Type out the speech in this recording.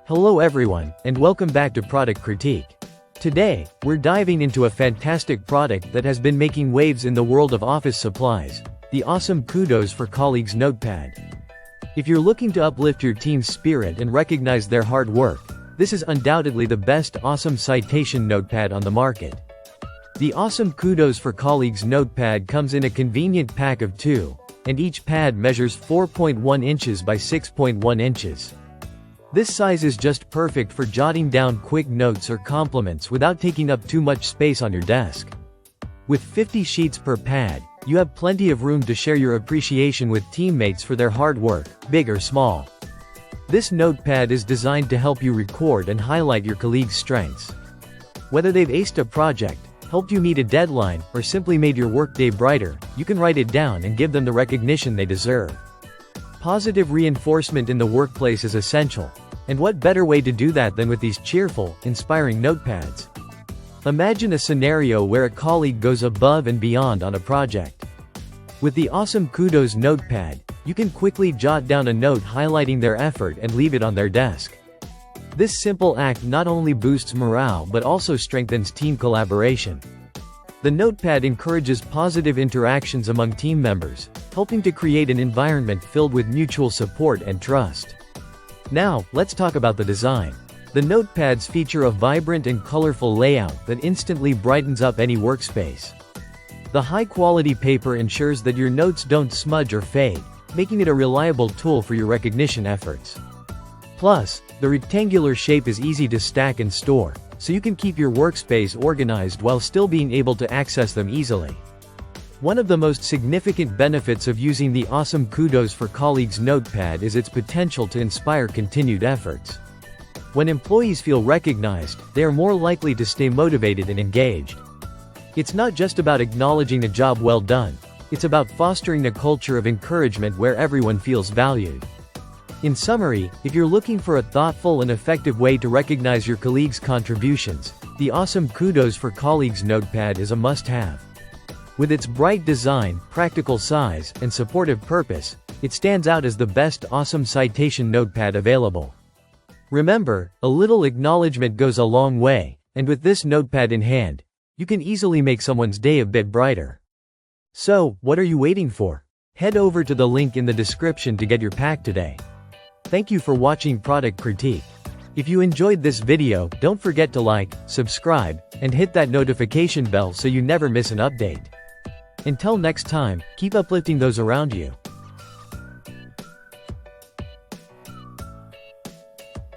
Hello everyone, and welcome back to Product Critique. Today, we're diving into a fantastic product that has been making waves in the world of office supplies, the awesome Kudos for Colleagues Notepad. If you're looking to uplift your team's spirit and recognize their hard work, this is undoubtedly the best Awesome Citation Notepad on the market. The awesome Kudos for Colleagues Notepad comes in a convenient pack of 2, and each pad measures 4.1 inches by 6.1 inches. This size is just perfect for jotting down quick notes or compliments without taking up too much space on your desk. With 50 sheets per pad, you have plenty of room to share your appreciation with teammates for their hard work, big or small. This notepad is designed to help you record and highlight your colleagues' strengths. Whether they've aced a project, helped you meet a deadline, or simply made your workday brighter, you can write it down and give them the recognition they deserve. Positive reinforcement in the workplace is essential, and what better way to do that than with these cheerful, inspiring notepads? Imagine a scenario where a colleague goes above and beyond on a project. With the awesome Kudos notepad, you can quickly jot down a note highlighting their effort and leave it on their desk. This simple act not only boosts morale but also strengthens team collaboration. The notepad encourages positive interactions among team members, helping to create an environment filled with mutual support and trust. Now, let's talk about the design. The notepads feature a vibrant and colorful layout that instantly brightens up any workspace. The high-quality paper ensures that your notes don't smudge or fade, making it a reliable tool for your recognition efforts. Plus, the rectangular shape is easy to stack and store, so you can keep your workspace organized while still being able to access them easily. One of the most significant benefits of using the awesome Kudos for Colleagues notepad is its potential to inspire continued efforts. When employees feel recognized, they are more likely to stay motivated and engaged. It's not just about acknowledging a job well done, it's about fostering a culture of encouragement where everyone feels valued. In summary, if you're looking for a thoughtful and effective way to recognize your colleagues' contributions, the awesome Kudos for Colleagues notepad is a must-have. With its bright design, practical size, and supportive purpose, it stands out as the best awesome citation notepad available. Remember, a little acknowledgement goes a long way, and with this notepad in hand, you can easily make someone's day a bit brighter. So, what are you waiting for? Head over to the link in the description to get your pack today. Thank you for watching Product Critique. If you enjoyed this video, don't forget to like, subscribe, and hit that notification bell so you never miss an update. Until next time, keep uplifting those around you.